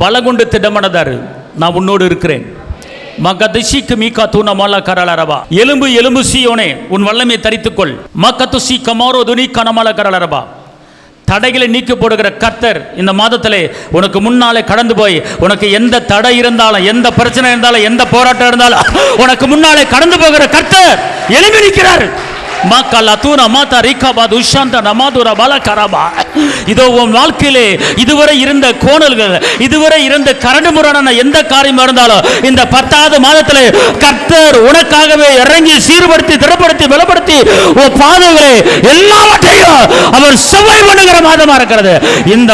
பலகொண்டு திடமனதாரு, நான் உன்னோடு இருக்கிறேன். மகதிஷிக்கு மீகா தூண மாலா கரலரபா, எலும்பு எலும்பு சீயோனே உன் வல்லமை தரித்துக்கொள். மக்கத்து கமாரோ துனி கனமல கரலரபா, தடைகளை நீக்கி போடுகிற கர்த்தர் இந்த மாதத்திலே உனக்கு முன்னாலே கடந்து போய், உனக்கு எந்த தடை இருந்தாலும், எந்த பிரச்சனை இருந்தாலும், எந்த போராட்டம் இருந்தாலும், உனக்கு முன்னாலே கடந்து போகிற கர்த்தர் எழுப்பி நிற்கிறார். இதோ உன் வாழ்க்கையிலே இதுவரை இருந்த கோணல்கள், இதுவரை இருந்த கரடுமுரடான எந்த காரியம் இருந்தாலும் இந்த 10வது மாதத்திலே கர்த்தர் உனக்காகவே இறங்கி சீர்படுத்தி திடப்படுத்தி பலப்படுத்தி உன் பாதைகளை எல்லாவற்றையும் அவர் செவ்வை பண்ணுகிற மாதமா இருக்கிறது. இந்த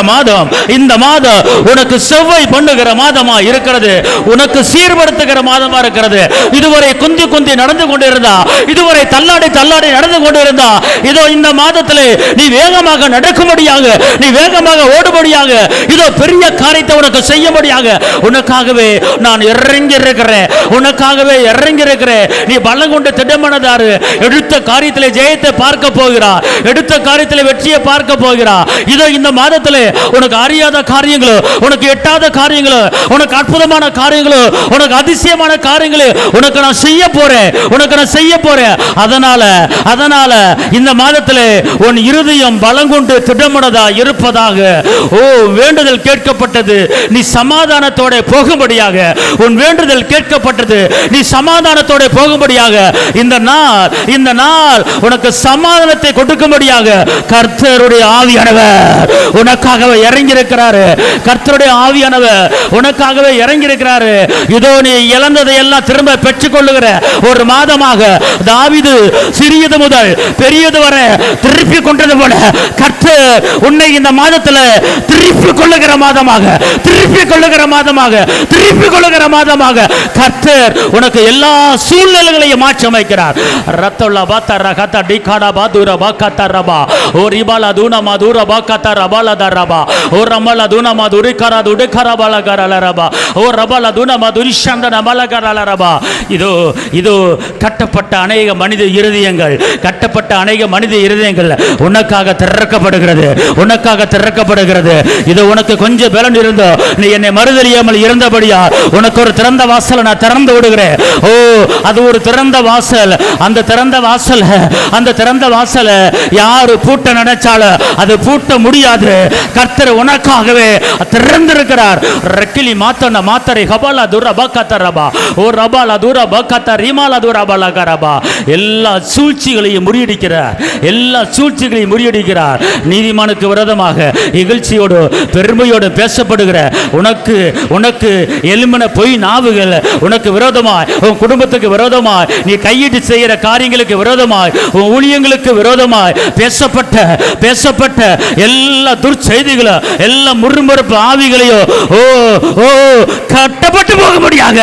மாதம் உனக்கு செவ்வை பண்ணுகிற மாதமா இருக்கிறது, உனக்கு சீர்படுத்துகிற மாதமா இருக்கிறது. இதுவரை குந்தி குந்தி நடந்து கொண்டிருந்தா, இதுவரை தள்ளாடி தள்ளாடி நடந்து கொண்டிருந்தா, இதோ இந்த மாதத்திலே நீ வேகமாக நடக்கும்படியாக, நீ வேகமாக ஓடும்படியாக, இதோ பெரிய காரியத்தை உனக்கு செய்யும்படியாக உனக்காகவே நான் இறங்கி இருக்கிறேன், உனக்காகவே இறங்கி இருக்கிறேன். நீ பலம் கொண்டு திடமனதாரு, எடுத்த காரியத்திலே ஜெயத்தை பார்க்க போகிறா, எடுத்த காரியத்திலே வெற்றியை பார்க்க போகிறா. இதோ இந்த மாதத்திலே உனக்கு அறியாத காரியங்களோ, உனக்கு எட்டாத காரியங்களோ, உனக்கு அற்புதமான காரியங்களோ, உனக்கு அதிசயமான காரியங்களோ உனக்கு நான் செய்ய போறேன், உனக்கு நான் செய்ய போறேன். அதனால இந்த மாதத்திலே உன் இருதயம் பலங்கொண்டு திடமனதா இருப்பதாக. ஓ, வேண்டுதல் கேட்கப்பட்டது, நீ சமாதானத்தோட போகும்படியாக. உன் வேண்டுதல் கேட்கப்பட்டது, நீ சமாதானத்தோட போகும்படியாக. இந்த நாள் உனக்கு சமாதானத்தை கொடுக்கும்படியாக கர்த்தருடைய ஆவியானவர் உனக்காகவே இறங்கி இருக்கிறாரு. கர்த்தருடைய ஆவியானவர் உனக்காகவே இறங்கி இருக்கிறாரு. இதோ நீ இழந்ததை எல்லாம் திரும்ப பெற்றுக் கொள்ளுகிற ஒரு மாதமாக, தாவீது சிறியது முதல் பெரியது வரை திருப்பி கொண்டது போல கர்த்தர் உன்னை இந்த மாதத்தில் திருப்பி கொள்ளுகிற மாதமாக, திருப்பி கொள்ளுகிற மாதமாக, திருப்பி கொள்ளுகிற மாதமாக கர்த்தர் உனக்கு எல்லா சூழ்நிலைகளையும் மாற்றி அமைக்கிறார். ரத்தோலா பாத்தா ரகத்தா டிகாடா பாதுரா பாக்கத்தா ரபா ஓ ரிபாலா தூனா மாதுரா பாக்கத்தா ரபாலா தரபா ஓ ரமலா தூனா மாதுரி கரா துடகரா பாலா கரல ரபா ஓ ரபாலா தூனா மாதுரி சந்தன மல கரல ரபா. இதோ கட்டப்பட்ட அநேக மனித இருதயங்கள், கட்டப்பட்ட அநேக மனித இருதயங்கள் உனக்காக திறக்கப்படுகிறது, உனக்காக திறக்கப்படுகிறது. இது உனக்கு கொஞ்சம் பலன் இருந்தோ, நீ என்னை மறுதறியாமல் இருந்தபடியா உனக்கு ஒரு திறந்த வாசல் நான் திறந்து விடுகிறேன். ஓ, அது ஒரு திறந்த வாசல். அந்த திறந்த வாசல் யாரு பூட்ட நினைச்சாலும் அது பூட்ட முடியாது. கர்த்தர் உனக்காகவே திறந்திருக்கிறார். ரக்கிலி மாத்தன மாத்தரை ஹபாலா துர பக்கத்தரபா ஓ ரபாலா துர பக்கத்த ரிமாலா துர பலகரபா. எல்லா சூழ்ச்சிகளையும் முறியடிக்கிறார், எல்லா சூழ்ச்சிகளையும் முறியடிக்கிறார். நீதிமானுக்கு விரோதமாக இகழ்ச்சியோடு பெருமையோடு பேசப்படுகிற உனக்கு எலும்பின பொய் நாவுகள், உனக்கு விரோதமாய், உன் குடும்பத்துக்கு விரோதமாய், நீ கையிட்டு செய்கிற காரியங்களுக்கு விரோதமாய், உன் ஊழியங்களுக்கு விரோதமாய் பேசப்பட்ட எல்லா துர்ச்செய்திகளும், எல்லா முறுமுறுப்பு ஆவிகளையோ கட்டப்பட்டு போக முடியாத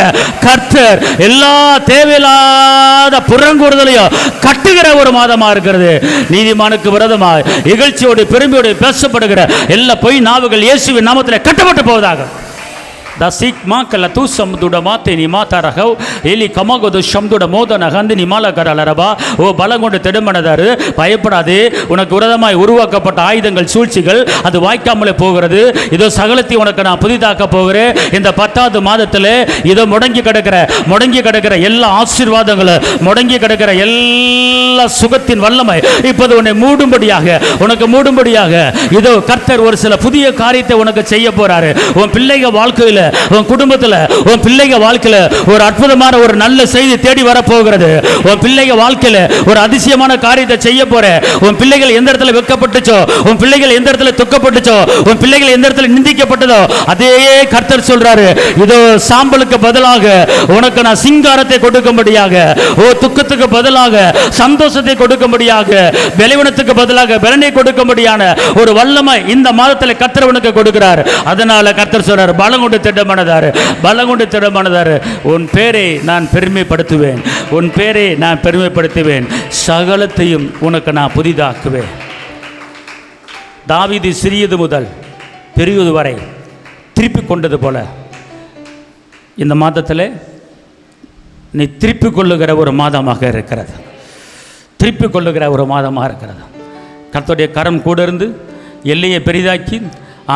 கர்த்தர் எல்லா தேவையில்லாத புறங்கூறுதலையும் கட்டுகிற ஒரு மாதமா இருக்கிறது. நீதிமானுக்கு விரோதமாய் இகழ்ச்சியோடு பெருமையோடு பேசப்படுகிற எல்லா பொய் நாவுகள் இயேசுவின் நாமத்தில் கட்டப்பட்டு போவதாக. Dasik makala tu samduda mate ni mata rahau eli kamagodu shamduda moda nagandi ni mala karalaraba. ஓ பலங்கொண்டு திடமனதாரு, பயப்படாதே. உனக்கு விரோதமாய் உருவாக்கப்பட்ட ஆயுதங்கள் சூழ்ச்சிகள் அது வாய்க்காமலே போகிறது. இதோ சகலத்தை உனக்கு நான் புதிதாக்க போகிறேன். இந்த 10வது மாதத்தில் இதோ முடங்கி கிடக்கிற எல்லா ஆசீர்வாதங்களும், முடங்கி கிடக்கிற எல்லா சுகத்தின் வல்லமை இப்போது உன்னை உனக்கு மூடும்படியாக இதோ கர்த்தர் ஒரு சில புதிய காரியத்தை உனக்கு செய்ய போறாரு. உன் பிள்ளைகள் வாழ்க்கையில், உன் குடும்பத்தில், உன் பிள்ளைங்க வாழ்க்கையில் ஒரு அற்புதமான ஒரு நல்ல செய்தி தேடி வரப்போகிறது. உன் பிள்ளைங்க வாழ்க்கையில் ஒரு அதிசயமான காரியத்தை செய்ய போற. உன் பிள்ளைகள் எந்த இடத்துல வெட்கப்பட்டுச்சோ, உன் பிள்ளைகள் எந்த இடத்துல துக்கப்பட்டுச்சோ, உன் பிள்ளைகள் எந்த இடத்துல நிந்திக்கப்பட்டதோ அதே கர்த்தர் சொல்றாரு, இதோ சாம்பலுக்கு பதிலாக உனக்கு நான் சிங்காரத்தை கொடுக்கும்படியாக, துக்கத்துக்கு பதிலாக சந்தோஷத்தை கொடுக்கும்படியாக, பலவீனத்துக்கு பதிலாக பலனை கொடுக்கும்படியான ஒரு வல்லமை இந்த மாதத்தில் கர்த்தர் உனக்கு கொடுக்கிறார். அதனால கர்த்தர் சொல்றார், பலங்கொண்டு திடமனதாரு, உன் பேரை நான் பெருமைப்படுத்துவேன், உன் பேரை நான் பெருமைப்படுத்துவேன், சகலத்தையும் உனக்கு நான் புதிதாக்குவேன். தாவீது சிறியது முதல் பெரியது வரை திருப்பி கொண்டது போல இந்த மாதத்தில் நீ திருப்பி கொள்ளுகிற ஒரு மாதமாக இருக்கிறது, திருப்பி கொள்ளுகிற ஒரு மாதமாக இருக்கிறது. கர்த்தருடைய கரம் கூட இருந்து எல்லையை பெரிதாக்கி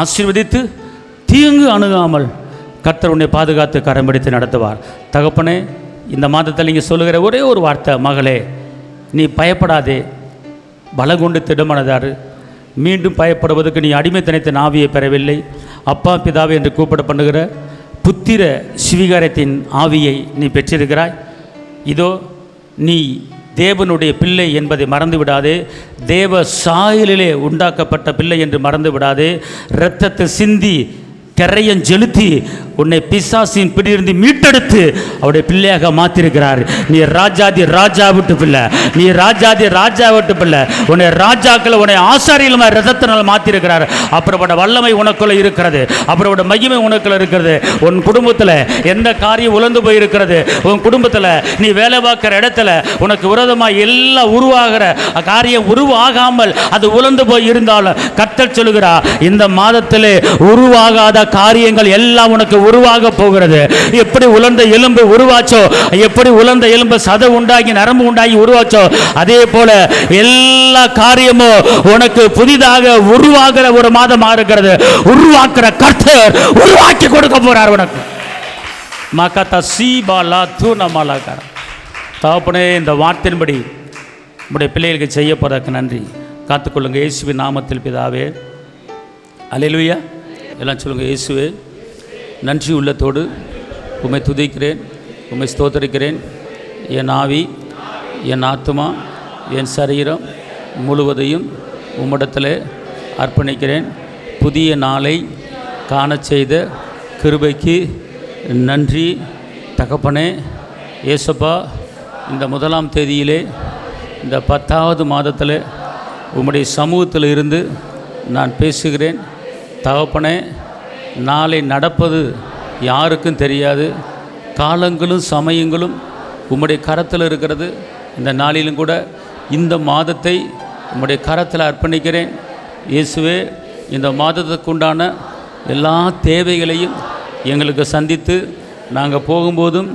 ஆசீர்வதித்து தீங்கு அணுகாமல் கர்த்தர் உன்னை பாதுகாத்து கரம் பிடித்து நடத்துவார். தகப்பனே, இந்த மாதத்தில் நீங்கள் சொல்லுகிற ஒரே ஒரு வார்த்தை, மகளே நீ பயப்படாதே, பலங்கொண்டு திடமனதாரு, மீண்டும் பயப்படுவதற்கு நீ அடிமைத்தனத்தின் ஆவியை பெறவில்லை, அப்பா பிதாவே என்று கூப்பிட பண்ணுகிற புத்திர ஸ்வீகாரத்தின் ஆவியை நீ பெற்றிருக்கிறாய். இதோ நீ தேவனுடைய பிள்ளை என்பதை மறந்து விடாதே, தேவ சாயலிலே உண்டாக்கப்பட்ட பிள்ளை என்று மறந்து விடாதே. இரத்தத்தை சிந்தி கரையன் செலுத்தி உன்னை பிசாசின் பிடியிருந்து மீட்டெடுத்து அவருடைய பிள்ளையாக மாற்றிருக்கிறார். நீ ராஜாதி ராஜா விட்டு பிள்ளை, நீ ராஜாதி ராஜா விட்டு பிள்ளை. உன்னை ராஜாக்களை உன்னை ஆசாரியமாக ரத்தத்தினால் மாற்றிருக்கிறார். அப்புறப்பட்ட வல்லமை உனக்குள்ள இருக்கிறது, அப்புறப்பட்ட மகிமை உனக்குள்ள இருக்கிறது. உன் குடும்பத்தில் எந்த காரியம் உலர்ந்து போயிருக்கிறது, உன் குடும்பத்தில் நீ வேலை பார்க்குற இடத்துல உனக்கு விரோதமாக எல்லாம் உருவாகிற காரியம் உருவாகாமல் அது உலர்ந்து போய் இருந்தாலும் கர்த்தர் சொல்லுகிறார், இந்த மாதத்திலே உருவாகாத காரியங்கள் எல்லாம் உனக்கு உருவாக போகிறது. எப்படி உலர்ந்த எலும்பு உருவாச்சோ, எப்படி உலர்ந்த எலும்பு சதை உண்டாகி நரம்பு உண்டாகி உருவாச்சோ, அதே போல எல்லா காரியமும் உனக்கு புதிதாக உருவாகிற ஒரு மாதமா இருக்கிறது. உருவாக்குற கர்த்தர் உருவாக்கி கொடுக்க போறார் உனக்கு. மக்கா சீபாலா தூணமாலாக்கார தகப்பனே, இந்த வார்த்தையின்படி நம்முடைய பிள்ளைகளுக்கு செய்ய போறதுக்கு நன்றி. காத்துக்கொள்ளுங்க இயேசுவின் நாமத்தில் பிதாவே, அல்லேலூயா. எல்லாம் சொல்லுங்க, இயேசுவே நன்றி உள்ளத்தோடு உம்மை துதிக்கிறேன், உம்மை ஸ்தோத்தரிக்கிறேன். என் ஆவி, என் ஆத்துமா, என் சரீரம் முழுவதையும் உம்மிடத்தில் அர்ப்பணிக்கிறேன். புதிய நாளை காண செய்த கிருபைக்கு நன்றி தகப்பனே. ஏசப்பா, இந்த 1ஆம் தேதியிலே இந்த 10வது மாதத்தில் உம்முடைய சமூகத்தில் இருந்து நான் பேசுகிறேன் தகப்பனே. நாளை நடப்பது யாருக்கும் தெரியாது, காலங்களும் சமயங்களும் உம்முடைய கரத்தில் இருக்கிறது. இந்த நாளிலும் கூட இந்த மாதத்தை உம்முடைய கரத்தில் அர்ப்பணிக்கிறேன். இயேசுவே, இந்த மாதத்துக்கு உண்டான எல்லா தேவைகளையும் எங்களுக்கு சந்தித்து நாங்கள் போகும்போதும்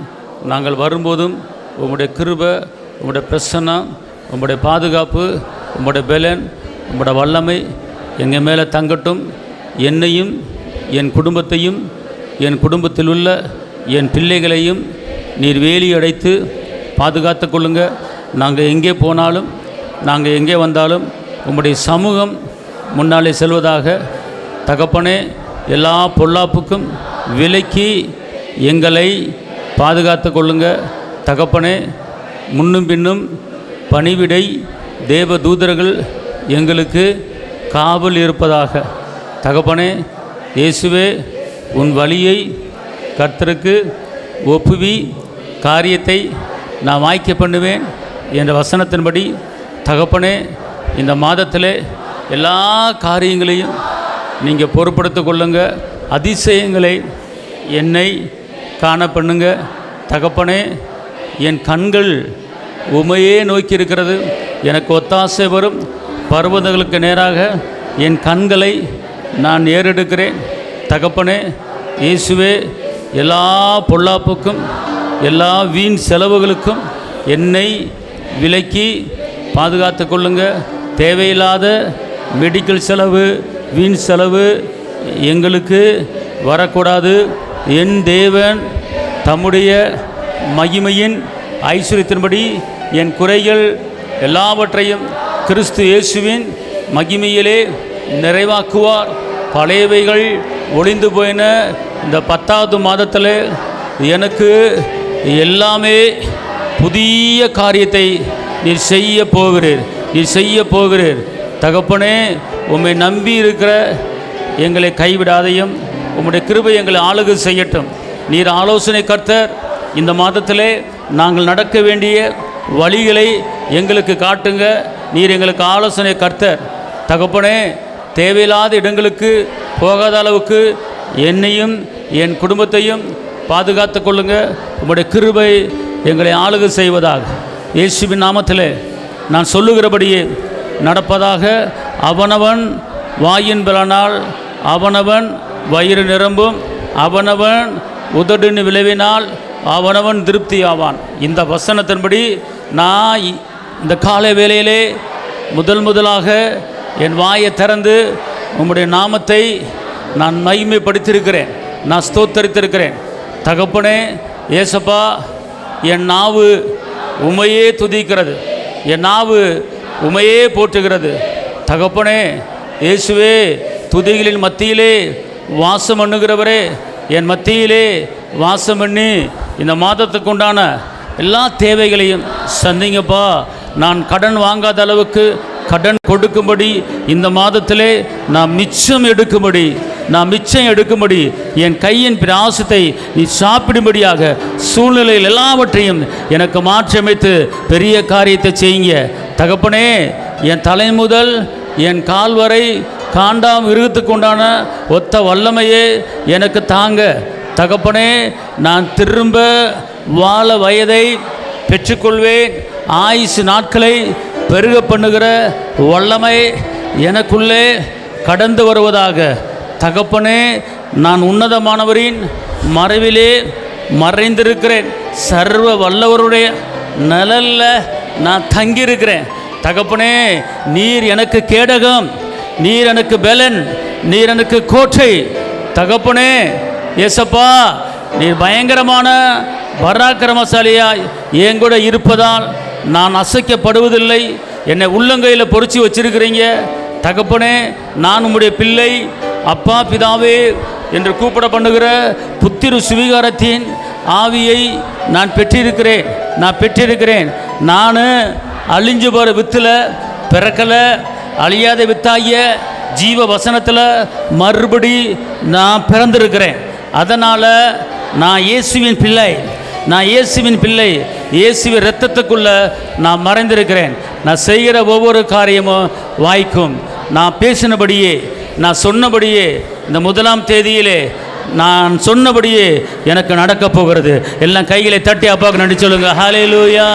நாங்கள் வரும்போதும் உம்முடைய கிருபை, உம்முடைய பிரசன்னம், உம்முடைய பாதுகாப்பு, உம்முடைய பலன், உம்முடைய வல்லமை எங்கள் மேலே தங்கட்டும். என்னையும் என் குடும்பத்தையும் என் குடும்பத்தில் உள்ள என் பிள்ளைகளையும் நீர் வேலி அடைத்து பாதுகாத்து கொள்ளுங்க. நாங்கள் எங்கே போனாலும், நாங்கள் எங்கே வந்தாலும் உம்முடைய சமூகம் முன்னாலே செல்வதாக. தகப்பனே, எல்லா பொல்லாப்புக்கும் விலக்கி எங்களை பாதுகாத்து கொள்ளுங்க தகப்பனே. முன்னும் பின்னும் பணிவிடை தேவ தூதர்கள் எங்களுக்கு காவல் இருப்பதாக தகப்பனே. இயேசுவே, உன் வழியை கர்த்தருக்கு ஒப்புவி, காரியத்தை நான் வாய்க்க பண்ணுவேன் என்ற வசனத்தின்படி தகப்பனே, இந்த மாதத்தில் எல்லா காரியங்களையும் நீங்கள் பொறுப்படுத்தி கொள்ளுங்க. அதிசயங்களை என்னை காண பண்ணுங்க தகப்பனே. என் கண்கள் உமையே நோக்கி இருக்கிறது, எனக்கு ஒத்தாசை வரும் பர்வதங்களுக்கு நேராக என் கண்களை நான் ஏறெடுக்கிறேன் தகப்பனே. இயேசுவே, எல்லா பொல்லாப்புக்கும் எல்லா வீண் செலவுகளுக்கும் என்னை விலக்கி பாதுகாத்து கொள்ளுங்க. தேவையில்லாத மெடிக்கல் செலவு, வீண் செலவு எங்களுக்கு வரக்கூடாது. என் தேவன் தம்முடைய மகிமையின் ஐஸ்வர்யத்தின்படி என் குறைகள் எல்லாவற்றையும் கிறிஸ்து இயேசுவின் மகிமையிலே நிறைவாக்குவார். பழையவைகள் ஒளிந்து போயின. இந்த 10வது மாதத்தில் எனக்கு எல்லாமே புதிய காரியத்தை நீர் செய்ய போகிறீர், நீர் செய்ய போகிறீர் தகப்பனே. உம்மை நம்பி இருக்கிற எங்களை கைவிடாதையும், உம்முடைய கிருபை எங்களை ஆளுகை செய்யட்டும். நீர் ஆலோசனை கர்த்தர். இந்த மாதத்திலே நாங்கள் நடக்க வேண்டிய வழிகளை எங்களுக்கு காட்டுங்க. நீர் எங்களுக்கு ஆலோசனை கர்த்தர் தகப்பனே. தேவையில்லாத இடங்களுக்கு போகாத அளவுக்கு என்னையும் என் குடும்பத்தையும் பாதுகாத்து கொள்ளுங்க. உம்முடைய கிருபை எங்களை ஆளுகை செய்வதாக. இயேசுவின் நாமத்திலே நான் சொல்லுகிறபடியே நடப்பதாக. அவனவன் வாயின் பலனால் அவனவன் வயிறு நிரம்பும், அவனவன் உதடின் விளைவினால் அவனவன் திருப்தி ஆவான். இந்த வசனத்தின்படி நான் இந்த காலை வேளையிலே முதலாக என் வாயை திறந்து உம்முடைய நாமத்தை நான் மகிமைப்படுத்தியிருக்கிறேன். நான் ஸ்தோத்தரித்திருக்கிறேன். தகப்பனே, ஏசப்பா, என் நாவு உமையே துதிக்கிறது, என் நாவு உமையே போற்றுகிறது. தகப்பனே, இயேசுவே, துதிகளின் மத்தியிலே வாசம் பண்ணுகிறவரே, என் மத்தியிலே வாசம் பண்ணி இந்த மாதத்துக்கு உண்டான எல்லா தேவைகளையும் சந்திங்கப்பா. நான் கடன் வாங்காத அளவுக்கு கடன் கொடுக்கும்படி, இந்த மாதத்திலே நான் மிச்சம் எடுக்கும்படி என் கையின் பிரயாசத்தை நீ சாப்பிடும்படியாக சூழ்நிலையில் எல்லாவற்றையும் எனக்கு மாற்றியமைத்து பெரிய காரியத்தை செய்யுங்க. தகப்பனே, என் தலை முதல் என் கால் வரை காண்டாம் மிருகத்துக்கு உண்டான ஒத்த வல்லமையே எனக்கு தாங்க. தகப்பனே, நான் திரும்ப வாழ வயதை பெற்றுக்கொள்வேன். ஆயுசு நாட்களை பெருக பண்ணுகிற வல்லமை எனக்குள்ளே கடந்து வருவதாக. தகப்பனே, நான் உன்னதமானவரின் மறைவிலே மறைந்திருக்கிறேன். சர்வ வல்லவருடைய நிழலில் நான் தங்கியிருக்கிறேன். தகப்பனே, நீர் எனக்கு கேடகம், நீர் எனக்கு பெலன், நீர் எனக்கு கோட்டை. தகப்பனே, ஏசப்பா, நீர் பயங்கரமான பராக்கிரமசாலியாய் என் கூட இருப்பதால் நான் அசைக்கப்படுவதில்லை. என்னை உள்ளங்கையில் பொறிச்சு வச்சிருக்கிறீங்க. தகப்பனே, நான் உம்முடைய பிள்ளை, அப்பா பிதாவே என்று கூப்பிட பண்ணுகிற புத்திரு சுவிகாரத்தின் ஆவியை நான் பெற்றிருக்கிறேன். நான் அழிஞ்சு போகிற வித்தில் பிறக்கலை, அழியாத வித்தாகிய ஜீவ வசனத்தில் மறுபடி நான் பிறந்திருக்கிறேன். அதனால் நான் இயேசுவின் பிள்ளை, இயேசுவின் இரத்தத்துக்குள்ள நான் மறைந்திருக்கிறேன். நான் செய்கிற ஒவ்வொரு காரியமும் வாய்க்கும். நான் பேசினபடியே, நான் சொன்னபடியே, இந்த 1ஆம் தேதியிலே நான் சொன்னபடியே எனக்கு நடக்க போகிறது. எல்லாம் கைகளை தட்டி அப்பாவுக்கு நன்றி சொல்லுங்க. ஹல்லேலூயா.